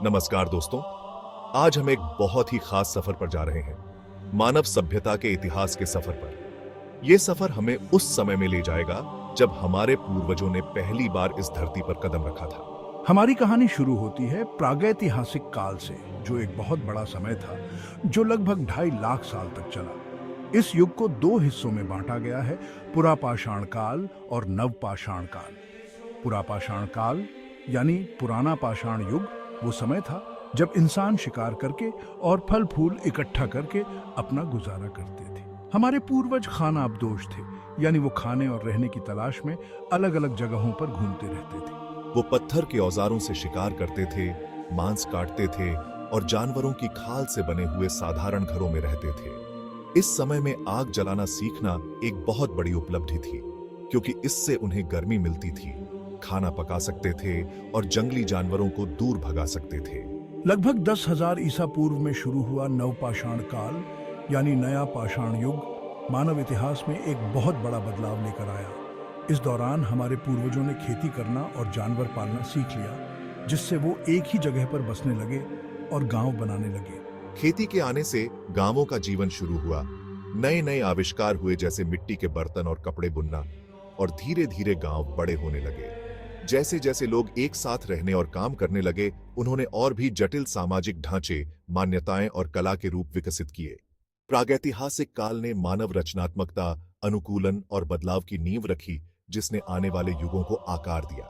नमस्कार दोस्तों, आज हम एक बहुत ही खास सफर पर जा रहे हैं, मानव सभ्यता के इतिहास के सफर पर। यह सफर हमें उस समय में ले जाएगा जब हमारे पूर्वजों ने पहली बार इस धरती पर कदम रखा था। हमारी कहानी शुरू होती है प्रागैतिहासिक काल से, जो एक बहुत बड़ा समय था जो लगभग 2.5 लाख साल तक चला। इस युग को 2 हिस्सों में बांटा गया है, पुरापाषाण काल और नवपाषाण काल। पुरापाषाण काल यानी पुराना पाषाण युग वो समय था जब इंसान शिकार करके और फल फूल इकट्ठा करके अपना गुजारा करते थे। हमारे पूर्वज खाना अबदोश थे, यानी वो खाने और रहने की तलाश में अलग अलग जगहों पर घूमते रहते थे। वो पत्थर के औजारों से शिकार करते थे, मांस काटते थे और जानवरों की खाल से बने हुए साधारण घरों में रहते थे। इस समय में आग जलाना सीखना एक बहुत बड़ी उपलब्धि थी, क्योंकि इससे उन्हें गर्मी मिलती थी, खाना पका सकते थे और जंगली जानवरों को दूर भगा सकते थे। लगभग 10,000 ईसा पूर्व में शुरू हुआ नवपाषाण काल यानी नया पाषाण युग मानव इतिहास में एक बहुत बड़ा बदलाव लेकर आया। इस दौरान हमारे पूर्वजों ने खेती करना और जानवर पालना सीख लिया, जिससे वो एक ही जगह पर बसने लगे और गांव बनाने लगे। खेती के आने से गांवों का जीवन शुरू हुआ। नए नए आविष्कार हुए, जैसे मिट्टी के बर्तन और कपड़े बुनना, और धीरे धीरे गांव बड़े होने लगे। जैसे जैसे लोग एक साथ रहने और काम करने लगे, उन्होंने और भी जटिल सामाजिक ढांचे, मान्यताएं और कला के रूप विकसित किए। प्रागैतिहासिक काल ने मानव रचनात्मकता, अनुकूलन और बदलाव की नींव रखी, जिसने आने वाले युगों को आकार दिया।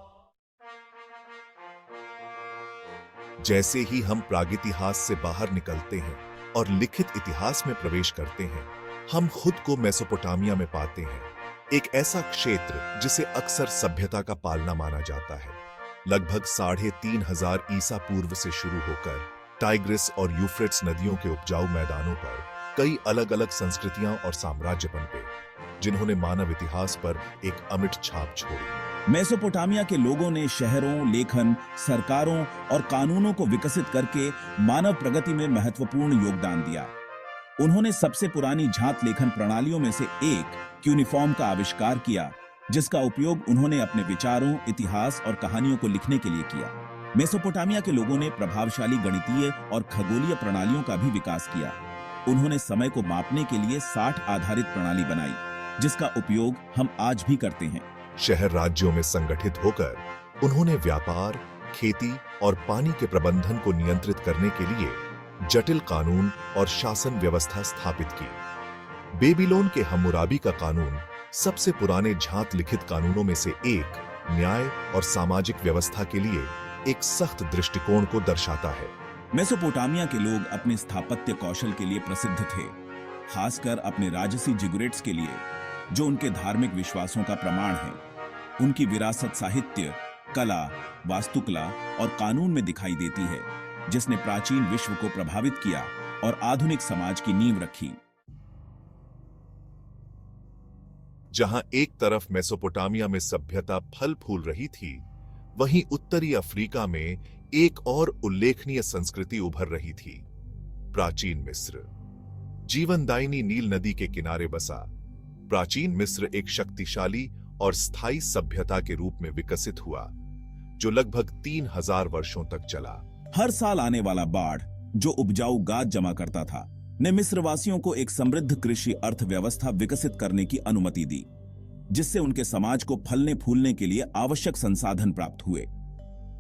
जैसे ही हम प्रागैतिहास से बाहर निकलते हैं और लिखित इतिहास में प्रवेश करते हैं, हम खुद को मेसोपोटामिया में पाते हैं, एक ऐसा क्षेत्र जिसे अक्सर सभ्यता का पालना माना जाता है। लगभग 3,500 ईसा पूर्व से शुरू होकर टाइग्रिस और यूफ्रेट्स नदियों के उपजाऊ मैदानों पर कई अलग अलग संस्कृतियां और साम्राज्य पनपे, जिन्होंने मानव इतिहास पर एक अमिट छाप छोड़ी। मेसोपोटामिया के लोगों ने शहरों, लेखन, सरकारों और कानूनों को विकसित करके मानव प्रगति में महत्वपूर्ण योगदान दिया। उन्होंने सबसे पुरानी झात लेखन प्रणालियों में से एक क्यूनिफॉर्म का आविष्कार किया, जिसका उपयोग उन्होंने अपने विचारों, इतिहास और कहानियों को लिखने के लिए किया। मेसोपोटामिया के लोगों ने प्रभावशाली गणितीय और खगोलीय प्रणालियों का भी विकास किया। उन्होंने समय को मापने के लिए 60 आधारित प्रणाली बनाई, जिसका उपयोग हम आज भी करते हैं। शहर राज्यों में संगठित होकर उन्होंने व्यापार, खेती और पानी के प्रबंधन को नियंत्रित करने के लिए जटिल कानून और शासन व्यवस्था स्थापित की। बेबीलोन के हम्मुराबी का कानून सबसे पुराने झात लिखित कानूनों में से एक, न्याय और सामाजिक व्यवस्था के लिए एक सख्त दृष्टिकोण को दर्शाता है। मेसोपोटामिया के लोग अपने स्थापत्य कौशल के लिए प्रसिद्ध थे, खासकर अपने राजसी जिगुरेट्स के लिए, जो उनके धार्मिक विश्वासों का प्रमाण है। उनकी विरासत साहित्य, कला, वास्तुकला और कानून में दिखाई देती है, जिसने प्राचीन विश्व को प्रभावित किया और आधुनिक समाज की नींव रखी। जहां एक तरफ मेसोपोटामिया में सभ्यता फल फूल रही थी, वहीं उत्तरी अफ्रीका में एक और उल्लेखनीय संस्कृति उभर रही थी, प्राचीन मिस्र। जीवनदायिनी नील नदी के किनारे बसा प्राचीन मिस्र एक शक्तिशाली और स्थायी सभ्यता के रूप में विकसित हुआ, जो लगभग 3,000 वर्षों तक चला। हर साल आने वाला बाढ़, जो उपजाऊ गाद जमा करता था, ने मिस्रवासियों को एक समृद्ध कृषि अर्थव्यवस्था विकसित करने की अनुमति दी, जिससे उनके समाज को फलने फूलने के लिए आवश्यक संसाधन प्राप्त हुए।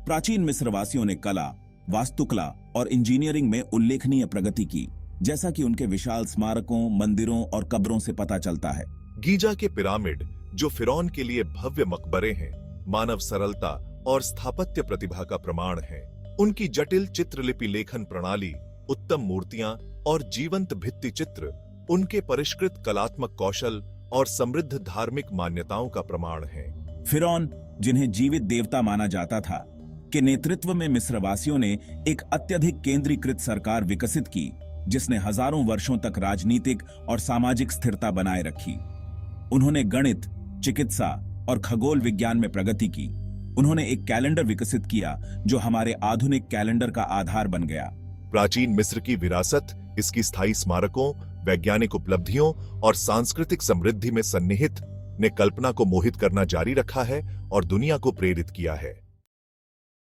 प्राचीन मिस्रवासियों ने कला, वास्तुकला और इंजीनियरिंग में उल्लेखनीय प्रगति की, जैसा कि उनके विशाल स्मारकों, मंदिरों और कब्रों से पता चलता है। गीजा के पिरामिड, जो फिरौन के लिए भव्य मकबरे हैं, मानव सरलता और स्थापत्य प्रतिभा का प्रमाण है। उनकी जटिल चित्रलिपि लेखन प्रणाली, उत्तम मूर्तियां और जीवंत भित्ति चित्र उनके परिष्कृत कलात्मक कौशल और समृद्ध धार्मिक मान्यताओं का प्रमाण है। फिरौन, जिन्हें जीवित देवता माना जाता था, के नेतृत्व में मिस्रवासियों ने एक अत्यधिक केंद्रीकृत सरकार विकसित की, जिसने हजारों वर्षों तक राजनीतिक और सामाजिक स्थिरता बनाए रखी। उन्होंने गणित, चिकित्सा और खगोल विज्ञान में प्रगति की। उन्होंने एक कैलेंडर विकसित किया, जो हमारे आधुनिक कैलेंडर का आधार बन गया। प्राचीन मिस्र की विरासत, इसकी स्थायी स्मारकों, वैज्ञानिक उपलब्धियों और सांस्कृतिक समृद्धि में सन्निहित ने कल्पना को मोहित करना जारी रखा है और दुनिया को प्रेरित किया है।